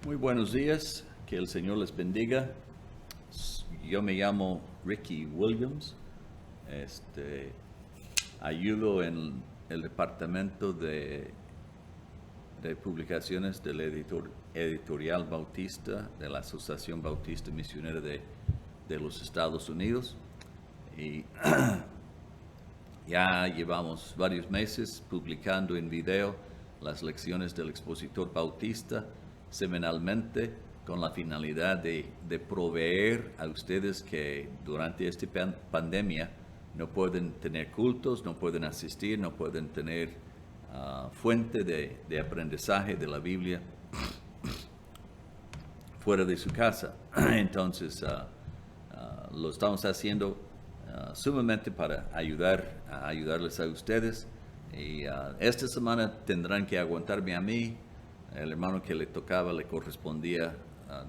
Muy buenos días, que el Señor les bendiga. Yo me llamo Ricky Williams, ayudo en el departamento de publicaciones del editorial Bautista de la Asociación Bautista Misionera de los Estados Unidos. Y ya llevamos varios meses publicando en video las lecciones del expositor Bautista semanalmente con la finalidad de proveer a ustedes que durante esta pandemia no pueden tener cultos, no pueden asistir, no pueden tener fuente de aprendizaje de la Biblia fuera de su casa. Entonces, lo estamos haciendo sumamente para ayudarles a ustedes. Y esta semana tendrán que aguantarme a mí. El hermano que le tocaba, le correspondía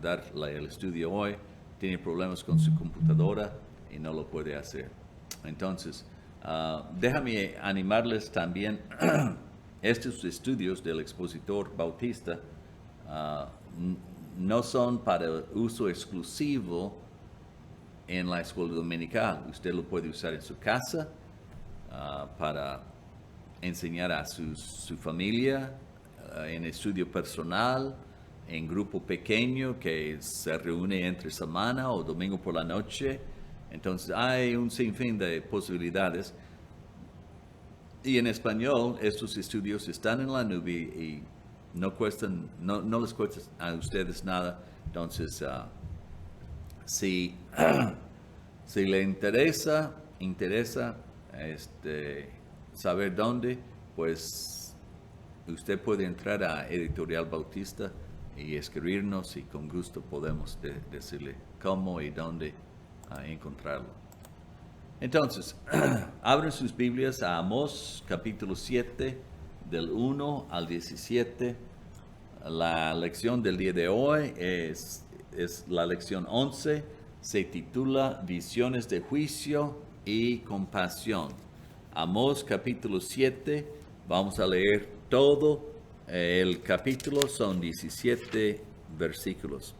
dar el estudio hoy, tiene problemas con su computadora y no lo puede hacer. Entonces, déjame animarles también. Estos estudios del expositor Bautista no son para uso exclusivo en la escuela dominical. Usted lo puede usar en su casa para enseñar a su familia, en estudio personal, en grupo pequeño que se reúne entre semana o domingo por la noche. Entonces hay un sinfín de posibilidades. Y en español estos estudios están en la nube y no les cuesta a ustedes nada. Entonces, si le interesa saber dónde, pues usted puede entrar a Editorial Bautista y escribirnos y con gusto podemos decirle cómo y dónde encontrarlo. Entonces, abren sus Biblias a Amós capítulo 7 del 1 al 17. La lección del día de hoy es la lección 11. Se titula Visiones de Juicio y Compasión. Amós capítulo 7, vamos a leer todo el capítulo, son 17 versículos.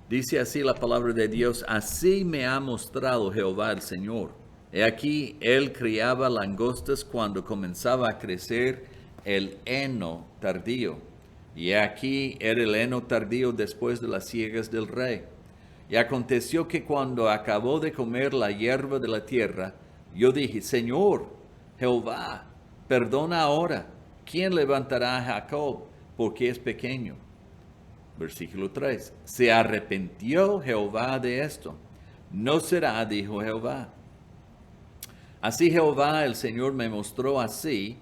Dice así la palabra de Dios: así me ha mostrado Jehová el Señor. He aquí, él criaba langostas cuando comenzaba a crecer el heno tardío. Y he aquí era el heno tardío después de las siegas del rey. Y aconteció que cuando acabó de comer la hierba de la tierra, yo dije: Señor, Jehová, perdona ahora. ¿Quién levantará a Jacob? Porque es pequeño. Versículo 3. Se arrepintió Jehová de esto. No será, dijo Jehová. Así Jehová el Señor me mostró así.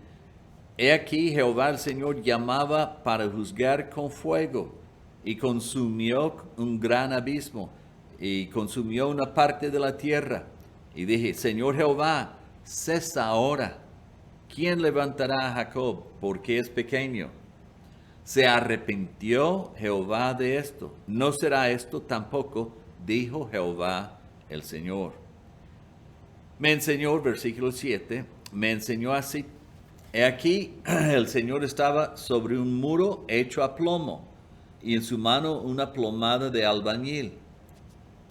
He aquí Jehová el Señor llamaba para juzgar con fuego, y consumió un gran abismo, y consumió una parte de la tierra. Y dije: Señor Jehová, cesa ahora. ¿Quién levantará a Jacob? Porque es pequeño. Se arrepintió Jehová de esto. No será esto tampoco, dijo Jehová el Señor. Me enseñó, versículo 7, me enseñó así. He aquí, el Señor estaba sobre un muro hecho a plomo, y en su mano una plomada de albañil.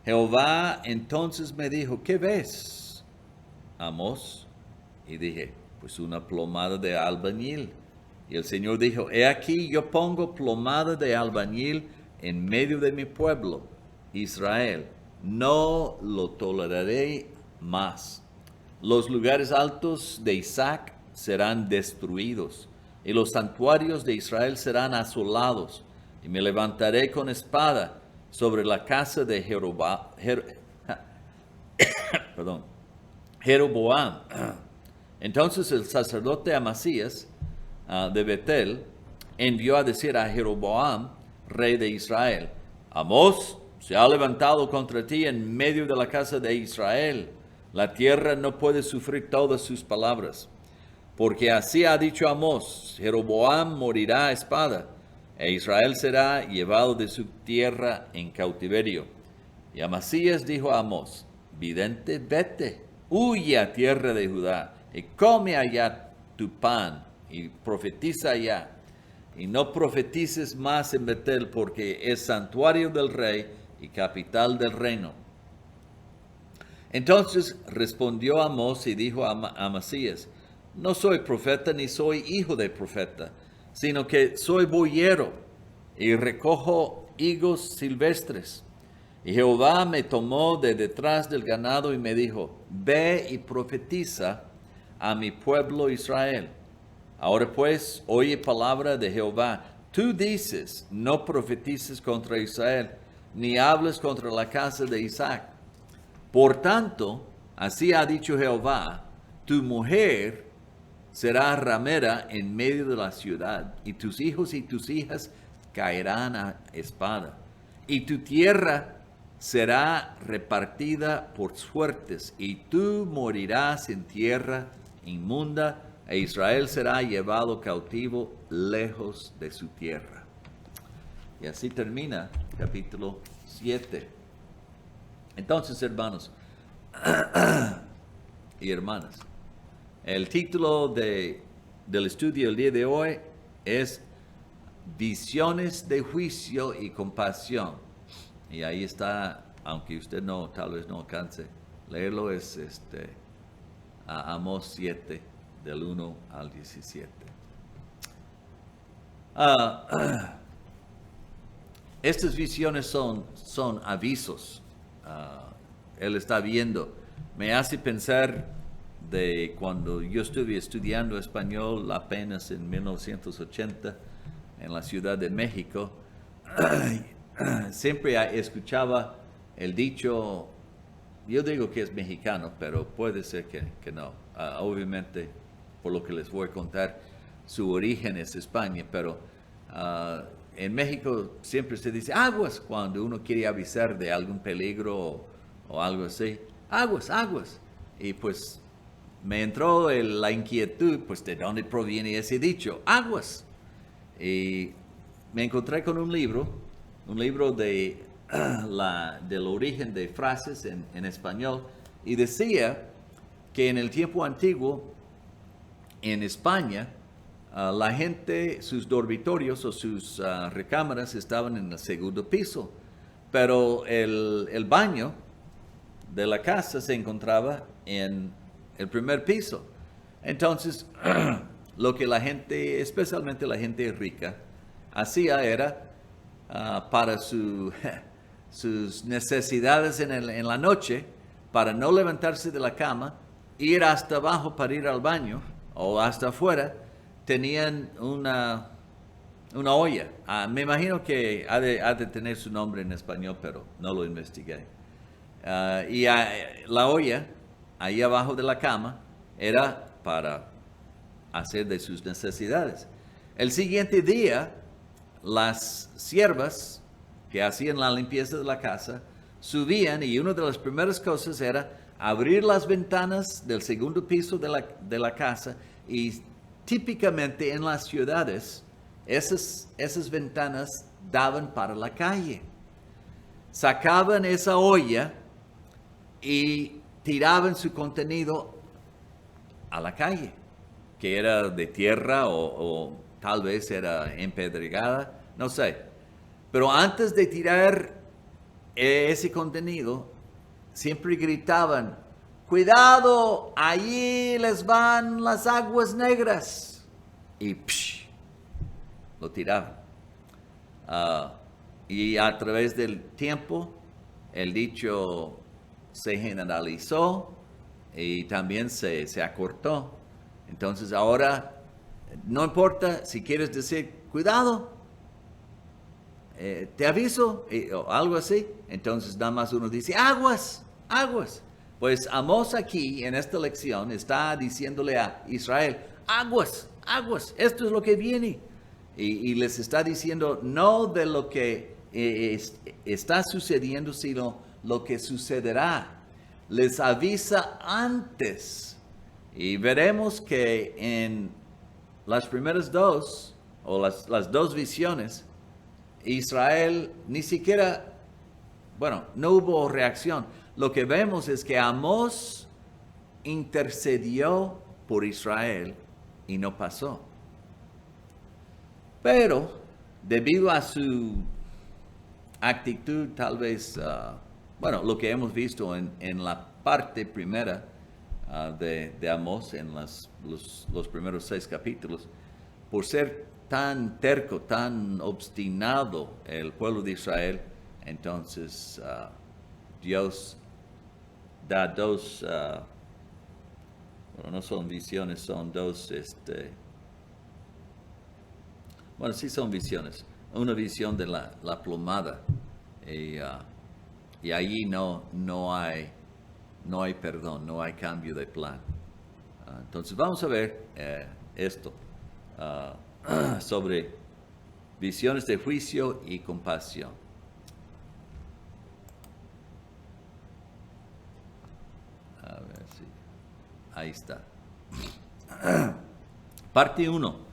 Jehová entonces me dijo: ¿qué ves, Amós? Y dije: pues una plomada de albañil. Y el Señor dijo: he aquí, yo pongo plomada de albañil en medio de mi pueblo, Israel. No lo toleraré más. Los lugares altos de Isaac serán destruidos, y los santuarios de Israel serán asolados. Y me levantaré con espada sobre la casa de Jeroboam. Entonces el sacerdote Amasías de Betel envió a decir a Jeroboam, rey de Israel: Amós se ha levantado contra ti en medio de la casa de Israel. La tierra no puede sufrir todas sus palabras. Porque así ha dicho Amós: Jeroboam morirá a espada, e Israel será llevado de su tierra en cautiverio. Y Amasías dijo a Amós: vidente, vete, huye a tierra de Judá, y come allá tu pan, y profetiza allá. y no profetices más en Betel, porque es santuario del rey y capital del reino. Entonces respondió Amós y dijo a Amasías: no soy profeta ni soy hijo de profeta, sino que soy boyero y recojo higos silvestres. Y Jehová me tomó de detrás del ganado y me dijo: ve y profetiza a mi pueblo Israel. Ahora pues, oye palabra de Jehová. Tú dices: no profetices contra Israel, ni hables contra la casa de Isaac. Por tanto, así ha dicho Jehová: tu mujer será ramera en medio de la ciudad, y tus hijos y tus hijas caerán a espada, y tu tierra será repartida por suertes, y tú morirás en tierra inmunda, e Israel será llevado cautivo lejos de su tierra. Y así termina capítulo 7. Entonces, hermanos y hermanas, el título del estudio el día de hoy es Visiones de juicio y compasión. Y ahí está, aunque usted tal vez no alcance leerlo, es Amós 7, del 1 al 17. Estas visiones son avisos. Él está viendo. Me hace pensar de cuando yo estuve estudiando español apenas en 1980 en la Ciudad de México. Siempre escuchaba el dicho, yo digo que es mexicano, pero puede ser que no. Obviamente, por lo que les voy a contar, su origen es España, pero en México siempre se dice aguas cuando uno quiere avisar de algún peligro o algo así. Aguas, aguas. Y pues me entró la inquietud, pues de dónde proviene ese dicho, aguas. Y me encontré con un libro del origen de frases en español, y decía que en el tiempo antiguo, en España, la gente, sus dormitorios o sus recámaras estaban en el segundo piso, pero el baño de la casa se encontraba en el primer piso. Entonces, lo que la gente, especialmente la gente rica, hacía era, para sus necesidades en la noche, para no levantarse de la cama, ir hasta abajo para ir al baño, o hasta afuera, tenían una olla. Me imagino que ha de tener su nombre en español, pero no lo investigué. Y la olla, ahí abajo de la cama, era para hacer de sus necesidades. El siguiente día, las siervas que hacían la limpieza de la casa subían, y una de las primeras cosas era abrir las ventanas del segundo piso de la casa, y típicamente en las ciudades esas ventanas daban para la calle. Sacaban esa olla y tiraban su contenido a la calle, que era de tierra o tal vez era empedregada, no sé. Pero antes de tirar ese contenido, siempre gritaban: ¡cuidado! Allí les van las aguas negras. Y lo tiraban. Y a través del tiempo, el dicho se generalizó y también se acortó. Entonces ahora, no importa si quieres decir cuidado, te aviso, o algo así, entonces nada más uno dice aguas, aguas. Pues Amós aquí en esta lección está diciéndole a Israel: aguas, aguas, esto es lo que viene. Y les está diciendo no de lo que está sucediendo, sino lo que sucederá. Les avisa antes. Y veremos que en las primeras dos, o las dos visiones, Israel ni siquiera, no hubo reacción. Lo que vemos es que Amós intercedió por Israel y no pasó. Pero debido a su actitud, tal vez, lo que hemos visto en la parte primera de Amós, en los primeros 6 capítulos, por ser tan terco, tan obstinado el pueblo de Israel, entonces Dios da dos, no son visiones, son dos, sí son visiones. Una visión de la plomada y allí no hay perdón, no hay cambio de plan. Entonces vamos a ver esto sobre visiones de juicio y compasión. A ver si ahí está. Parte 1.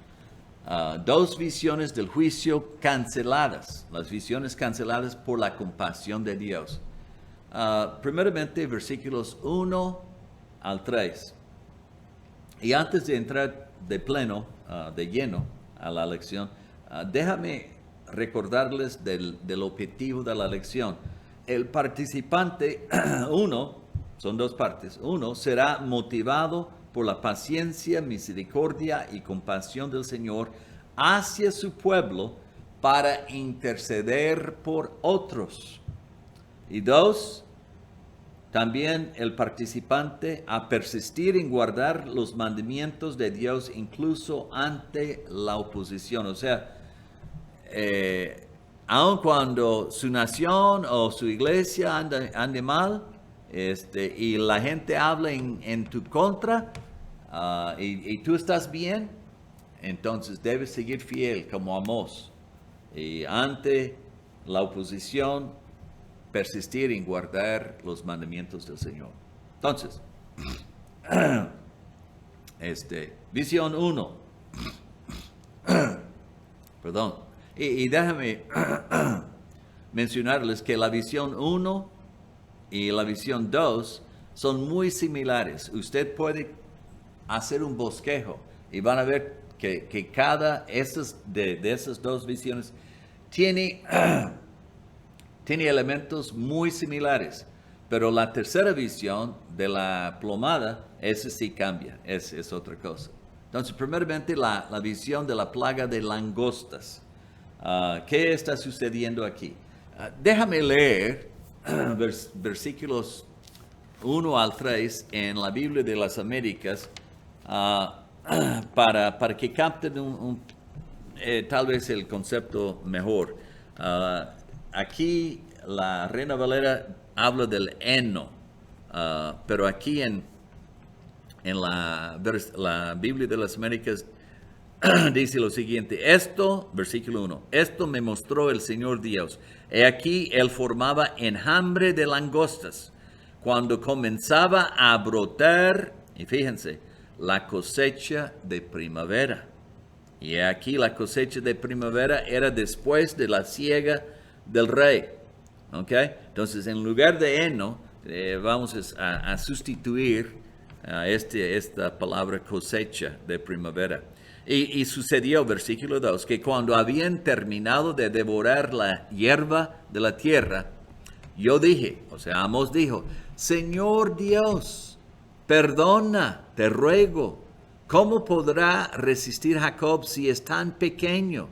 2 visiones del juicio canceladas, las visiones canceladas por la compasión de Dios. Primeramente, versículos 1 al 3. Y antes de entrar de pleno, de lleno a la lección, déjame recordarles del objetivo de la lección. El participante, son 2 partes. 1 será motivado por la paciencia, misericordia y compasión del Señor hacia su pueblo para interceder por otros. Y 2, también el participante a persistir en guardar los mandamientos de Dios incluso ante la oposición. O sea, aun cuando su nación o su iglesia ande mal, y la gente habla en tu contra, y tú estás bien, entonces debes seguir fiel como Amós. Y ante la oposición, persistir en guardar los mandamientos del Señor. Entonces, visión 1. Perdón. Y déjame mencionarles que la visión 1 y la visión 2 son muy similares. Usted puede hacer un bosquejo y van a ver que cada de esas 2 visiones tiene elementos muy similares. Pero la tercera visión de la plomada, esa sí cambia, es otra cosa. Entonces, primeramente la visión de la plaga de langostas. ¿Qué está sucediendo aquí? Déjame leer versículos 1 al 3 en la Biblia de las Américas para que capten tal vez el concepto mejor. Aquí la Reina Valera habla del heno, pero aquí en la Biblia de las Américas dice lo siguiente: versículo 1, esto me mostró el Señor Dios. He aquí, él formaba enjambre de langostas cuando comenzaba a brotar, y fíjense, la cosecha de primavera. Y aquí la cosecha de primavera era después de la siega del rey. ¿Ok? Entonces, en lugar de heno, vamos a sustituir esta palabra cosecha de primavera. Y sucedió, versículo 2, que cuando habían terminado de devorar la hierba de la tierra, yo dije, o sea, Amós dijo, Señor Dios, perdona, te ruego, ¿cómo podrá resistir Jacob si es tan pequeño?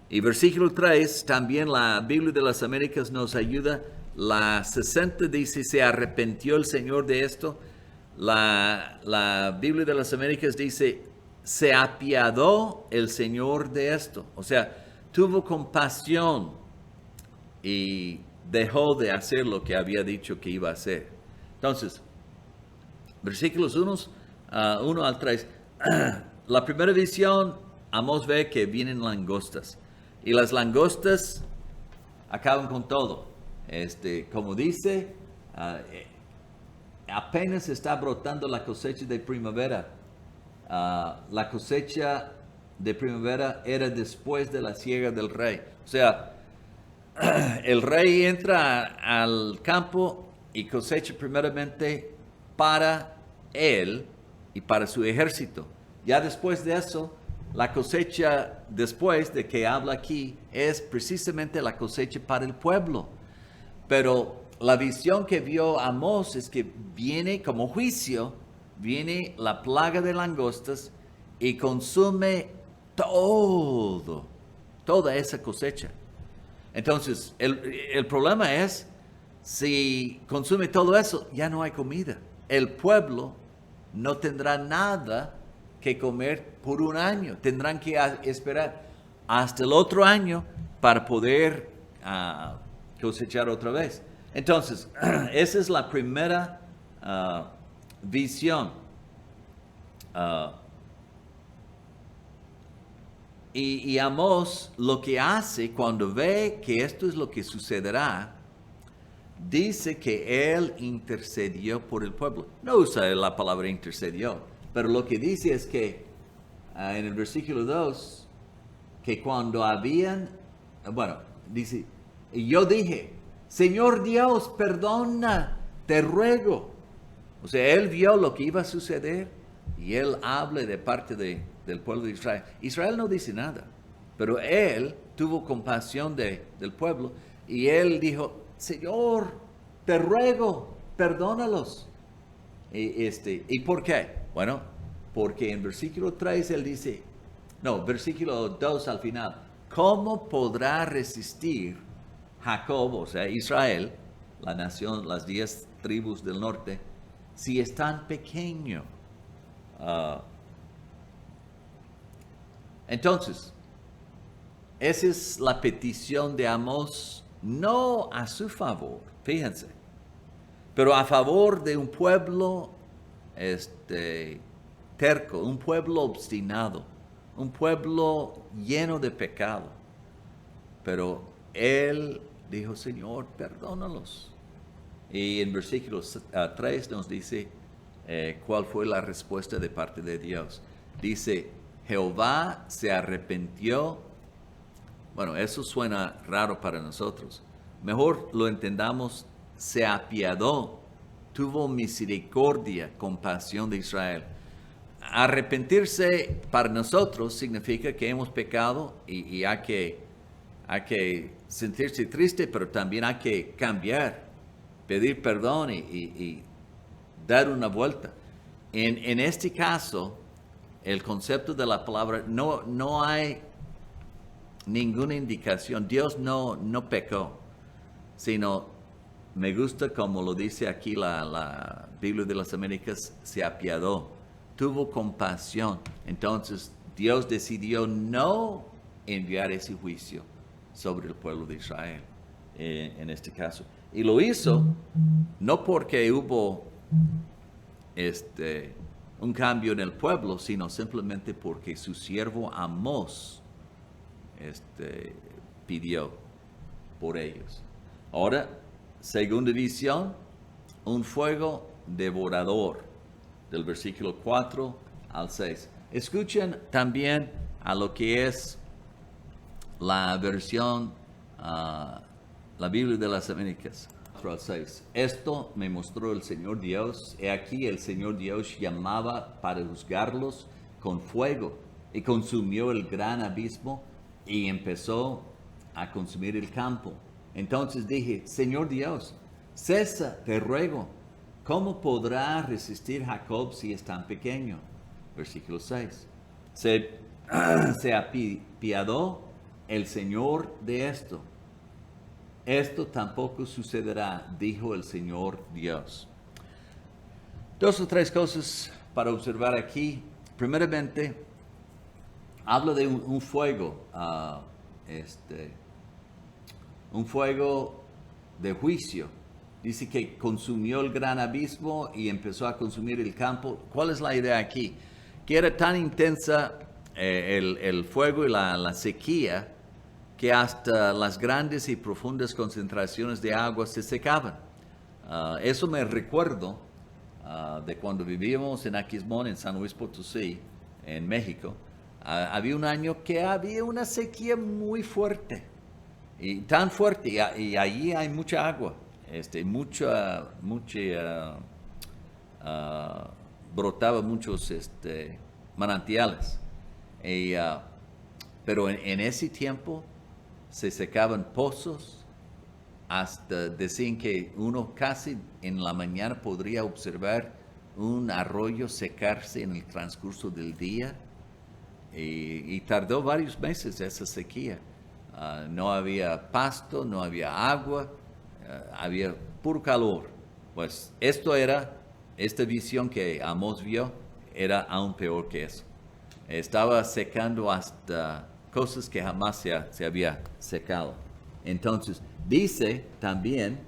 Y versículo 3, también la Biblia de las Américas nos ayuda. La 60 dice, ¿se arrepintió el Señor de esto? La Biblia de las Américas dice, se apiadó el Señor de esto. O sea, tuvo compasión y dejó de hacer lo que había dicho que iba a hacer. Entonces, versículos 1 al 3. La primera visión, Amós ve que vienen langostas. Y las langostas acaban con todo. Como dice, apenas está brotando la cosecha de primavera. La cosecha de primavera era después de la siega del rey. O sea, el rey entra al campo y cosecha primeramente para él y para su ejército. Ya después de eso, la cosecha después de que habla aquí es precisamente la cosecha para el pueblo. Pero la visión que vio Amós es que viene como juicio, viene la plaga de langostas y consume toda esa cosecha. Entonces, el problema es, si consume todo eso, ya no hay comida. El pueblo no tendrá nada que comer por un año. Tendrán que esperar hasta el otro año para poder cosechar otra vez. Entonces, esa es la primera visión. Y Amós lo que hace cuando ve que esto es lo que sucederá, dice que él intercedió por el pueblo. No usa la palabra intercedió, pero lo que dice es que en el versículo 2, que cuando dice, y yo dije, Señor Dios, perdona, te ruego. O sea, él vio lo que iba a suceder y él habla de parte del pueblo de Israel. Israel no dice nada, pero él tuvo compasión del pueblo y él dijo, Señor, te ruego, perdónalos. ¿Y por qué? Bueno, porque en versículo 3 él dice, versículo 2 al final, ¿cómo podrá resistir Jacob, o sea, Israel, la nación, las 10 tribus del norte, si es tan pequeño? Entonces, esa es la petición de Amós, no a su favor, fíjense, pero a favor de un pueblo terco, un pueblo obstinado, un pueblo lleno de pecado. Pero él dijo, Señor, perdónalos. Y en versículo 3 nos dice cuál fue la respuesta de parte de Dios. Dice, Jehová se arrepintió. Bueno, eso suena raro para nosotros. Mejor lo entendamos, se apiadó, tuvo misericordia, compasión de Israel. Arrepentirse para nosotros significa que hemos pecado y hay que sentirse triste, pero también hay que cambiar, pedir perdón y dar una vuelta. En este caso, el concepto de la palabra, no hay ninguna indicación. Dios no pecó, sino, me gusta como lo dice aquí la Biblia de las Américas, se apiadó, tuvo compasión. Entonces, Dios decidió no enviar ese juicio sobre el pueblo de Israel, en este caso. Y lo hizo no porque hubo un cambio en el pueblo, sino simplemente porque su siervo Amós pidió por ellos. Ahora, segunda visión, un fuego devorador, del versículo 4 al 6. Escuchen también a lo que es la versión, la Biblia de las Américas, 4 al 6. Esto me mostró el Señor Dios. He aquí el Señor Dios llamaba para juzgarlos con fuego y consumió el gran abismo y empezó a consumir el campo. Entonces dije, Señor Dios, cesa, te ruego. ¿Cómo podrá resistir Jacob si es tan pequeño? Versículo 6. Se apiadó el Señor de esto. Esto tampoco sucederá, dijo el Señor Dios. 2 o 3 cosas para observar aquí. Primeramente, habla de un fuego, un fuego de juicio. Dice que consumió el gran abismo y empezó a consumir el campo. ¿Cuál es la idea aquí? Que era tan intensa el fuego y la sequía que hasta las grandes y profundas concentraciones de agua se secaban. Eso me recuerdo de cuando vivíamos en Aquismón, en San Luis Potosí, en México. Había un año que había una sequía muy fuerte, y tan fuerte, y allí hay mucha agua, brotaba muchos manantiales. Pero en ese tiempo se secaban pozos, hasta decían que uno casi en la mañana podría observar un arroyo secarse en el transcurso del día, y tardó varios meses esa sequía. No había pasto, no había agua, había puro calor. Pues esta visión que Amós vio era aún peor que eso. Estaba secando hasta cosas que jamás se había secado. Entonces, dice también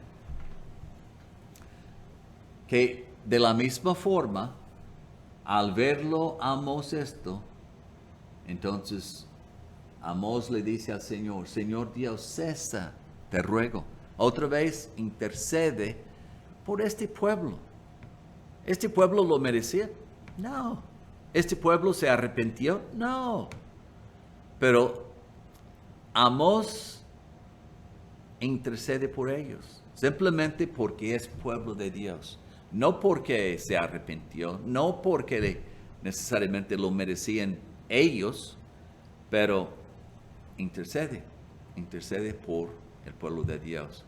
que de la misma forma, al verlo Amós esto, entonces Amós le dice al Señor, Señor Dios, cesa, te ruego. Otra vez intercede por este pueblo. ¿Este pueblo lo merecía? No. ¿Este pueblo se arrepintió? No. Pero Amós intercede por ellos, simplemente porque es pueblo de Dios. No porque se arrepintió, no porque necesariamente lo merecían ellos, pero intercede por el pueblo de Dios.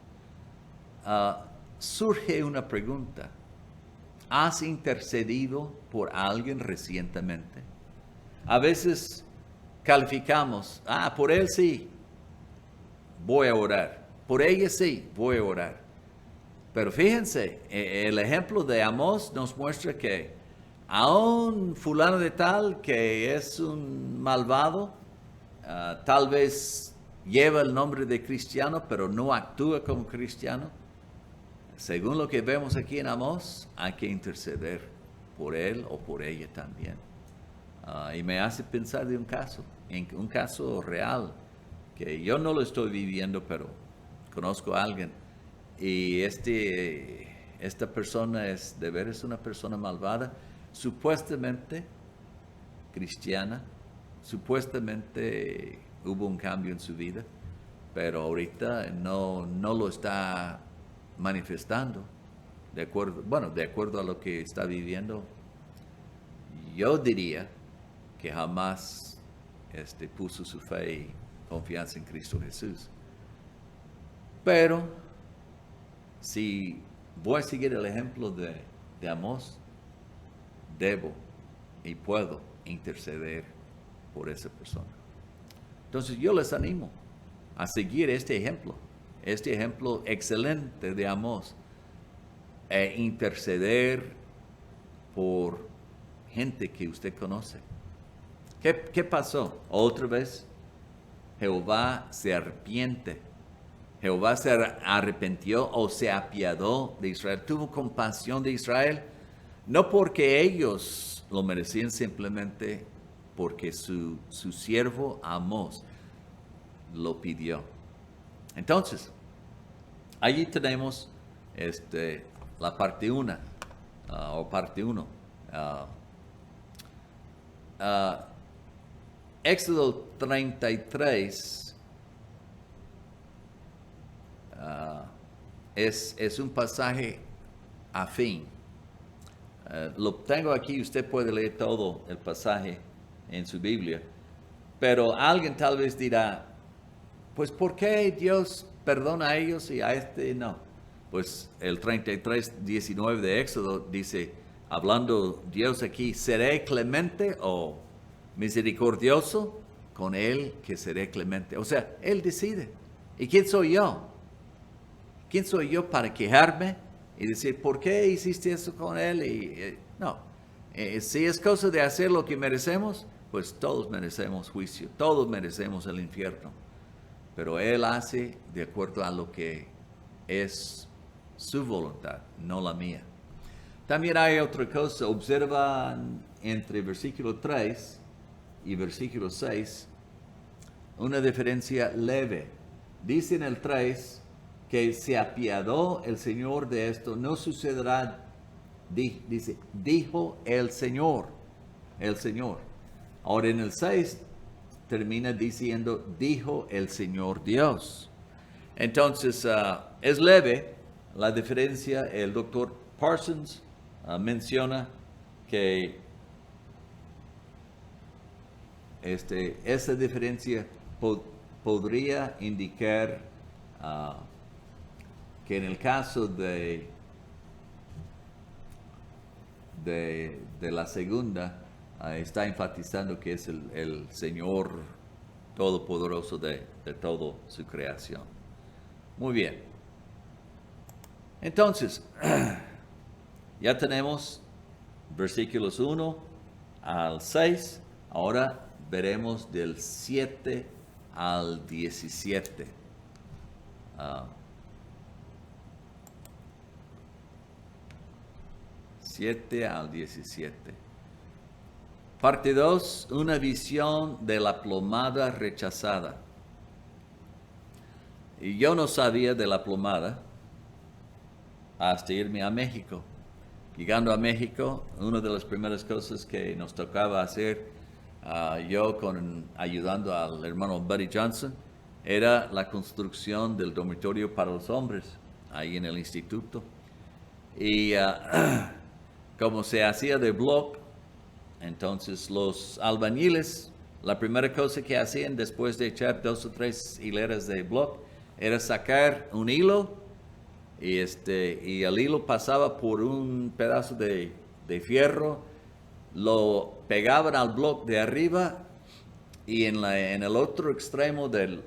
Surge una pregunta. ¿Has intercedido por alguien recientemente? A veces calificamos, por él sí, voy a orar. Por ella sí, voy a orar. Pero fíjense, el ejemplo de Amós nos muestra que aún fulano de tal que es un malvado, tal vez lleva el nombre de cristiano, pero no actúa como cristiano. Según lo que vemos aquí en Amós, hay que interceder por él o por ella también. Y me hace pensar de un caso real, que yo no lo estoy viviendo, pero conozco a alguien. Y esta persona es de veras una persona malvada, supuestamente cristiana, supuestamente hubo un cambio en su vida, pero ahorita no lo está manifestando de acuerdo a lo que está viviendo. Yo diría que jamás puso su fe y confianza en Cristo Jesús. Pero si voy a seguir el ejemplo de Amós, debo y puedo interceder por esa persona. Entonces yo les animo a seguir este ejemplo excelente de Amós, interceder por gente que usted conoce. ¿Qué pasó? Otra vez, Jehová se arrepiente. Jehová se arrepintió o se apiadó de Israel, tuvo compasión de Israel, no porque ellos lo merecían, simplemente porque su siervo Amós lo pidió. Entonces, allí tenemos la parte 1, o parte 1. Éxodo 33 es un pasaje afín. Lo tengo aquí, usted puede leer todo el pasaje en su Biblia, pero alguien tal vez dirá, pues ¿por qué Dios perdona a ellos y a este no? Pues el 33:19 de Éxodo dice, hablando Dios aquí, ¿seré clemente o misericordioso con él que seré clemente? O sea, él decide. ¿Y quién soy yo? ¿Quién soy yo para quejarme y decir, ¿por qué hiciste eso con él? No, si es cosa de hacer lo que merecemos, pues todos merecemos juicio, todos merecemos el infierno. Pero él hace de acuerdo a lo que es su voluntad, no la mía. También hay otra cosa, observa entre versículo 3 y versículo 6 una diferencia leve. Dice en el 3 que se apiadó el Señor de esto, no sucederá, dice, dijo el Señor. Ahora en el 6 termina diciendo, dijo el Señor Dios. Entonces, es leve la diferencia. El doctor Parsons menciona que esa diferencia podría indicar que en el caso de la segunda, está enfatizando que es el Señor Todopoderoso de toda su creación. Muy bien. Entonces, ya tenemos versículos 1 al 6. Ahora veremos del 7 al 17. 7 al 17. Parte 2, una visión de la plomada rechazada. Y yo no sabía de la plomada hasta irme a México. Llegando a México, una de las primeras cosas que nos tocaba hacer, yo ayudando al hermano Buddy Johnson, era la construcción del dormitorio para los hombres, ahí en el instituto. Y como se hacía de block, entonces los albañiles, la primera cosa que hacían después de echar 2 o 3 hileras de block, era sacar un hilo, y el hilo pasaba por un pedazo de fierro, lo pegaban al block de arriba, y en el otro extremo del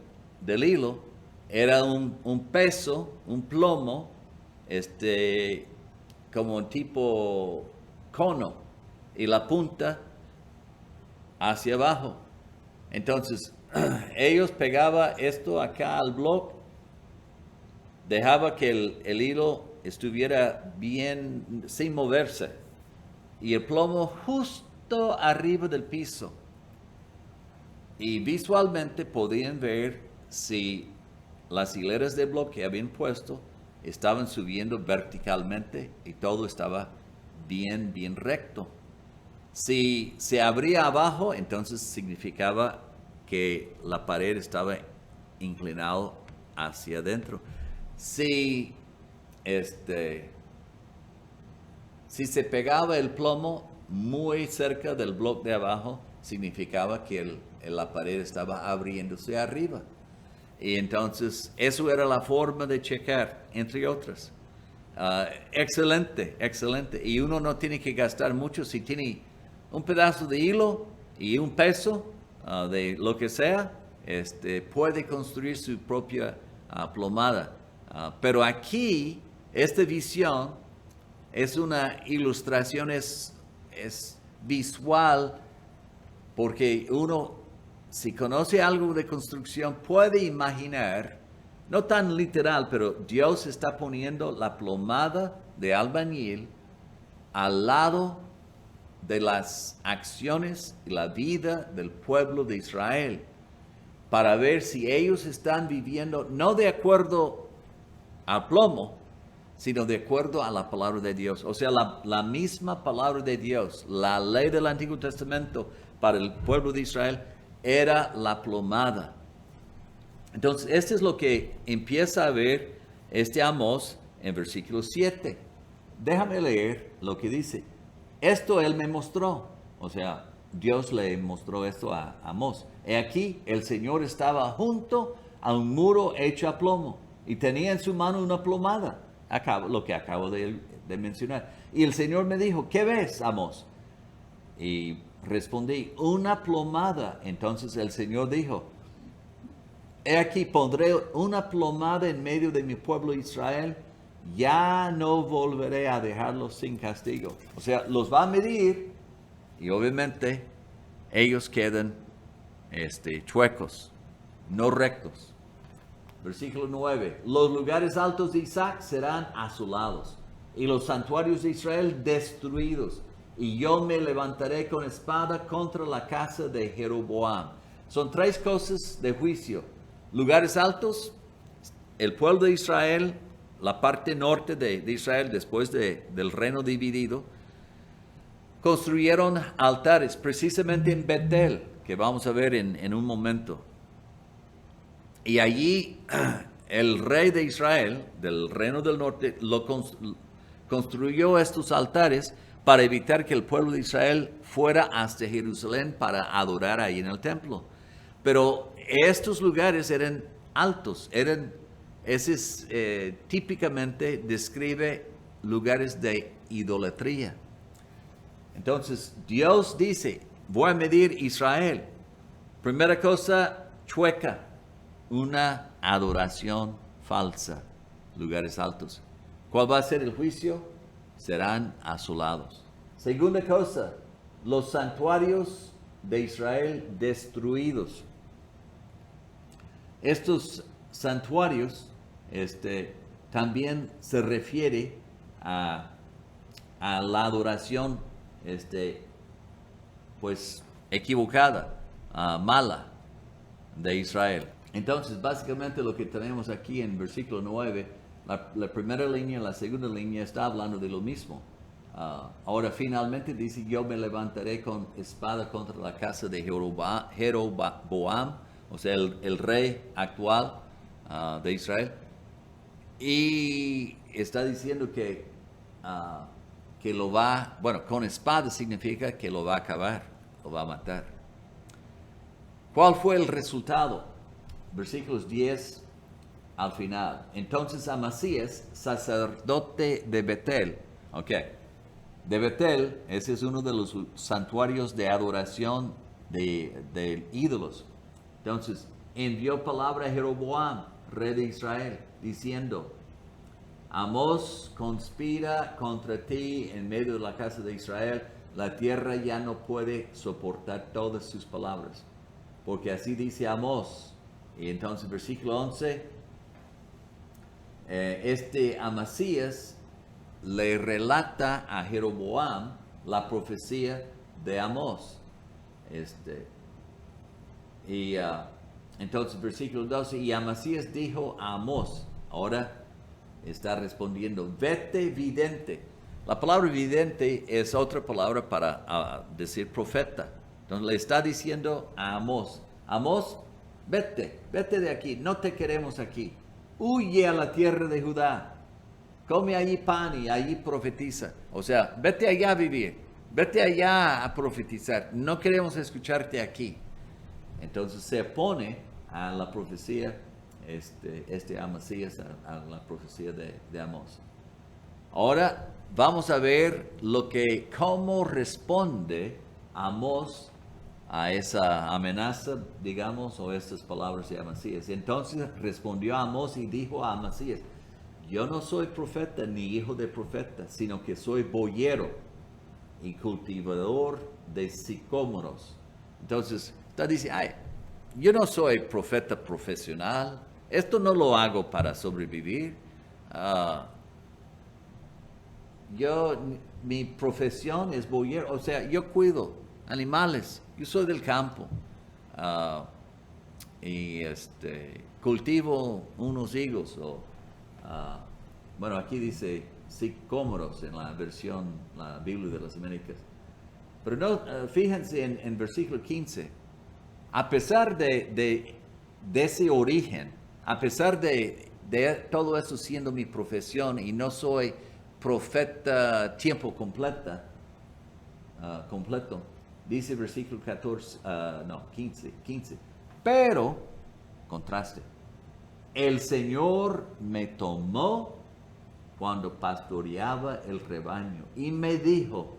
hilo era un peso, un plomo, como un tipo cono, y la punta hacia abajo. Entonces, ellos pegaban esto acá al block, dejaba que el hilo estuviera bien, sin moverse, y el plomo justo arriba del piso. Y visualmente podían ver si las hileras de bloque que habían puesto estaban subiendo verticalmente y todo estaba bien recto. Si se abría abajo, entonces significaba que la pared estaba inclinada hacia adentro. Si se pegaba el plomo muy cerca del bloque de abajo, significaba que la pared estaba abriéndose arriba. Y entonces, eso era la forma de checar, entre otras. Excelente. Y uno no tiene que gastar mucho. Si tiene un pedazo de hilo y un peso de lo que sea, puede construir su propia plomada. Pero aquí, esta visión es una ilustración, es visual, porque uno, si conoce algo de construcción, puede imaginar, no tan literal, pero Dios está poniendo la plomada de albañil al lado de las acciones y la vida del pueblo de Israel, para ver si ellos están viviendo no de acuerdo al plomo, sino de acuerdo a la palabra de Dios. O sea, la misma palabra de Dios, la ley del Antiguo Testamento para el pueblo de Israel, era la plomada. Entonces, esto es lo que empieza a ver Amós en versículo 7. Déjame leer lo que dice. Esto él me mostró. O sea, Dios le mostró esto a Amós. He aquí, el Señor estaba junto a un muro hecho a plomo y tenía en su mano una plomada. Lo que acabo de mencionar. Y el Señor me dijo, ¿qué ves, Amós? Y respondí, una plomada. Entonces el Señor dijo, he aquí, pondré una plomada en medio de mi pueblo Israel, ya no volveré a dejarlos sin castigo. O sea, los va a medir y obviamente ellos quedan chuecos, no rectos. Versículo 9. Los lugares altos de Isaac serán asolados y los santuarios de Israel destruidos. Y yo me levantaré con espada contra la casa de Jeroboam. Son 3 cosas de juicio. Lugares altos, el pueblo de Israel, la parte norte de Israel después del reino dividido, construyeron altares precisamente en Betel, que vamos a ver en un momento. Y allí el rey de Israel, del reino del norte, construyó estos altares para evitar que el pueblo de Israel fuera hasta Jerusalén para adorar ahí en el templo. Pero estos lugares eran altos, típicamente describe lugares de idolatría. Entonces Dios dice, voy a medir Israel. Primera cosa, chueca, una adoración falsa, lugares altos. ¿Cuál va a ser el juicio? Serán asolados. Segunda cosa, los santuarios de Israel destruidos. Estos santuarios también se refiere a la adoración pues equivocada, mala de Israel. Entonces, básicamente lo que tenemos aquí en versículo 9, la primera línea y la segunda línea está hablando de lo mismo. Ahora finalmente dice, yo me levantaré con espada contra la casa de Jeroboam, o sea, el rey actual de Israel. Y está diciendo que lo va, bueno, con espada significa que lo va a acabar, lo va a matar. ¿Cuál fue el resultado? Versículos 10 al final. Entonces Amasías, sacerdote de Betel, de Betel, ese es uno de los santuarios de adoración de ídolos. Entonces envió palabra a Jeroboam, rey de Israel, diciendo, Amós conspira contra ti en medio de la casa de Israel, la tierra ya no puede soportar todas sus palabras, porque así dice Amós. Y entonces versículo 11, Amasías le relata a Jeroboam la profecía de Amós. Entonces versículo 12, y Amasías dijo a Amós, ahora está respondiendo, vete vidente. La palabra vidente es otra palabra para decir profeta. Entonces le está diciendo a Amós, Amós, vete de aquí, no te queremos aquí. Huye a la tierra de Judá, come allí pan y allí profetiza. O sea, vete allá a vivir, vete allá a profetizar, no queremos escucharte aquí. Entonces se opone a la profecía, Amasías, a la profecía de Amós. Ahora vamos a ver cómo responde Amós a esa amenaza, digamos, o estas palabras de Amasías. Entonces respondió Amós y dijo a Amasías, yo no soy profeta ni hijo de profeta, sino que soy boyero y cultivador de sicómoros. Entonces está diciendo, yo no soy profeta profesional, esto no lo hago para sobrevivir. Mi profesión es boyero, o sea, yo cuido animales, yo soy del campo. Y cultivo unos higos, bueno, aquí dice sicómoros en la Biblia de las Américas. Pero no, fíjense en versículo 15, a pesar de ese origen, a pesar de todo eso siendo mi profesión y no soy profeta tiempo completo, dice versículo 15, pero, contraste, el Señor me tomó cuando pastoreaba el rebaño y me dijo,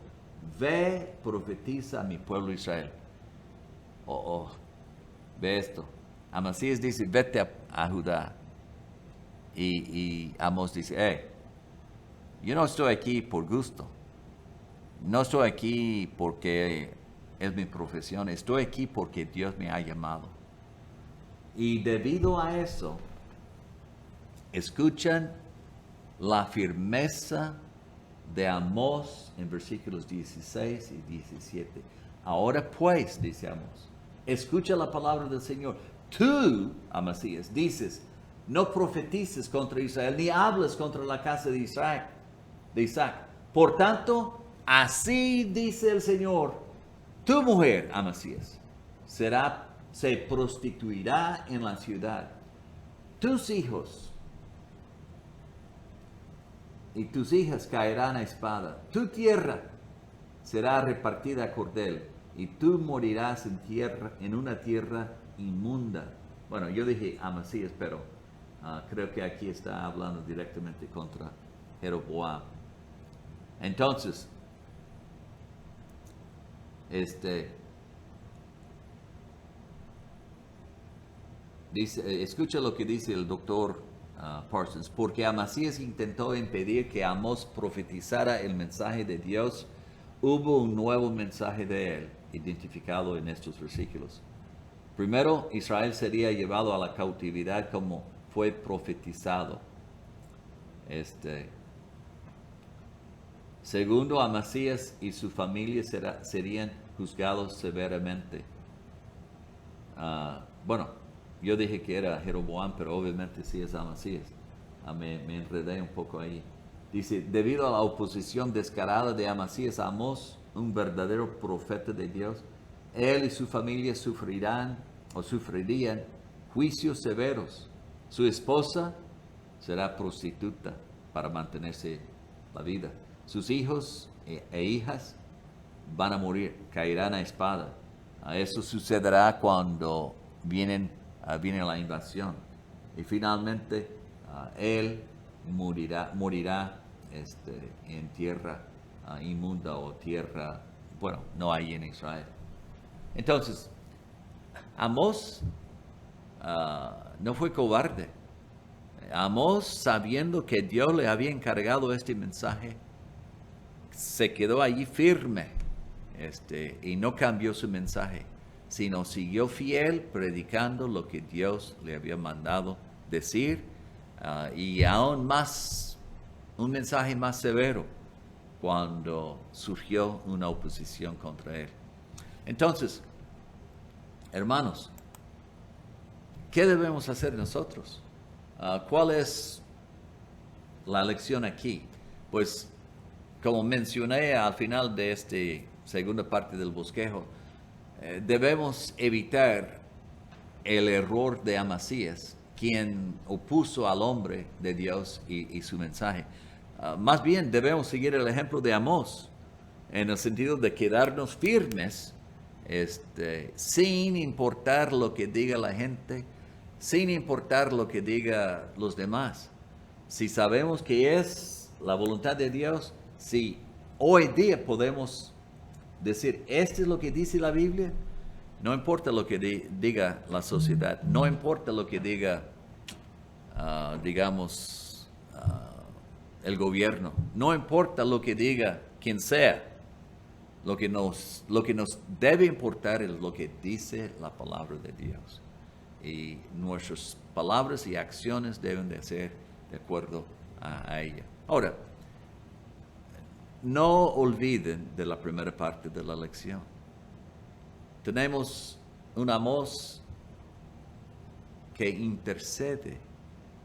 ve, profetiza a mi pueblo Israel. Ve esto. Amasías dice, vete a Judá. Y Amós dice, yo no estoy aquí por gusto. No estoy aquí porque es mi profesión. Estoy aquí porque Dios me ha llamado. Y debido a eso, escuchan la firmeza de Amós en versículos 16 y 17. Ahora pues, dice Amós, escucha la palabra del Señor. Tú, Amasías, dices, no profetices contra Israel, ni hables contra la casa de Isaac. Por tanto, así dice el Señor, tu mujer, Amasías, se prostituirá en la ciudad. Tus hijos y tus hijas caerán a espada. Tu tierra será repartida a cordel, y tú morirás en una tierra inmunda. Bueno, yo dije Amasías, pero creo que aquí está hablando directamente contra Jeroboam. Entonces, escucha lo que dice el doctor Parsons. Porque Amasías intentó impedir que Amós profetizara el mensaje de Dios, hubo un nuevo mensaje de él, identificado en estos versículos. Primero, Israel sería llevado a la cautividad como fue profetizado. Segundo, Amasías y su familia serían juzgados severamente. Bueno, yo dije que era Jeroboam, pero obviamente sí es Amasías. Me enredé un poco ahí. Dice, debido a la oposición descarada de Amasías a Amós, un verdadero profeta de Dios, él y su familia sufrirían juicios severos. Su esposa será prostituta para mantenerse la vida. Sus hijos e hijas van a morir, caerán a espada. Eso sucederá cuando viene la invasión. Y finalmente él morirá en tierra inmunda o tierra, bueno, no hay en Israel. Entonces, Amós no fue cobarde. Amós, sabiendo que Dios le había encargado este mensaje, se quedó allí firme y no cambió su mensaje, sino siguió fiel predicando lo que Dios le había mandado decir, y aún más, un mensaje más severo cuando surgió una oposición contra él. Entonces, hermanos, ¿qué debemos hacer nosotros? ¿Cuál es la lección aquí? Pues, como mencioné al final de esta segunda parte del bosquejo, debemos evitar el error de Amasías, quien opuso al hombre de Dios y su mensaje. Más bien debemos seguir el ejemplo de Amós, en el sentido de quedarnos firmes, sin importar lo que diga la gente, sin importar lo que diga los demás. Si sabemos que es la voluntad de Dios, si hoy día podemos decir, esto es lo que dice la Biblia, no importa lo que diga la sociedad, no importa lo que diga, el gobierno, no importa lo que diga quien sea, lo que nos debe importar es lo que dice la palabra de Dios. Y nuestras palabras y acciones deben de ser de acuerdo a ella. Ahora, no olviden de la primera parte de la lección. Tenemos un Amós que intercede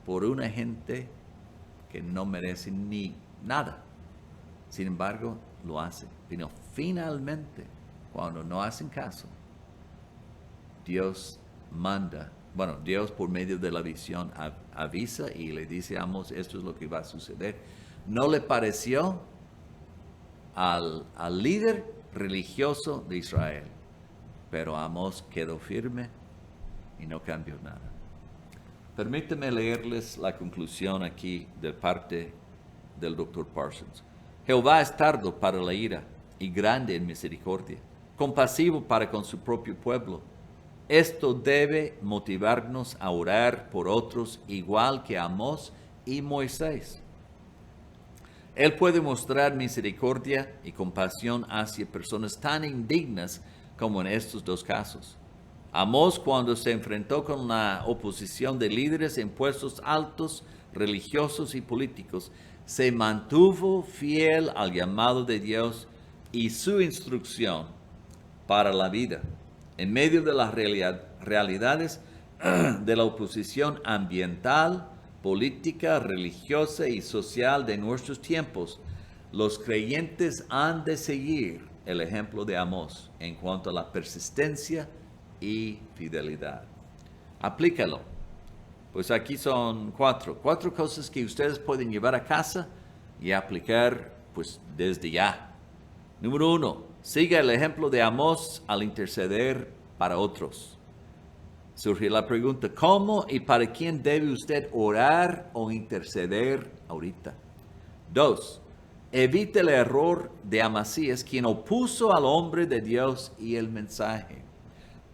por una gente que no merece ni nada. Sin embargo, lo hace. Pero finalmente, cuando no hacen caso, Dios por medio de la visión avisa y le dice a Amós, esto es lo que va a suceder. No le pareció al líder religioso de Israel, pero Amós quedó firme y no cambió nada. Permítanme leerles la conclusión aquí de parte del Dr. Parsons. Jehová es tardo para la ira y grande en misericordia, compasivo para con su propio pueblo. Esto debe motivarnos a orar por otros igual que Amós y Moisés. Él puede mostrar misericordia y compasión hacia personas tan indignas como en estos dos casos. Amós, cuando se enfrentó con la oposición de líderes en puestos altos, religiosos y políticos, se mantuvo fiel al llamado de Dios y su instrucción para la vida. En medio de las realidades de la oposición ambiental, política, religiosa y social de nuestros tiempos, los creyentes han de seguir el ejemplo de Amós en cuanto a la persistencia y fidelidad. Aplícalo. Pues aquí son cuatro cosas que ustedes pueden llevar a casa y aplicar pues desde ya. Número 1, siga el ejemplo de Amós al interceder para otros. Surge la pregunta, ¿cómo y para quién debe usted orar o interceder ahorita? 2, evite el error de Amasías, quien opuso al hombre de Dios y el mensaje.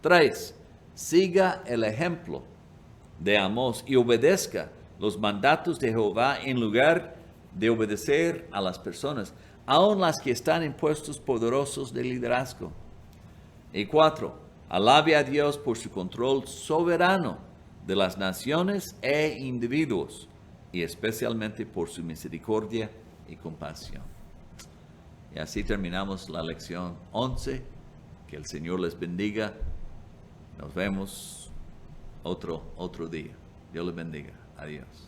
3, siga el ejemplo de Amós y obedezca los mandatos de Jehová en lugar de obedecer a las personas, aun las que están en puestos poderosos de liderazgo. Y 4, alabe a Dios por su control soberano de las naciones e individuos, y especialmente por su misericordia y compasión. Y así terminamos la lección 11. Que el Señor les bendiga. Nos vemos otro día. Dios les bendiga. Adiós.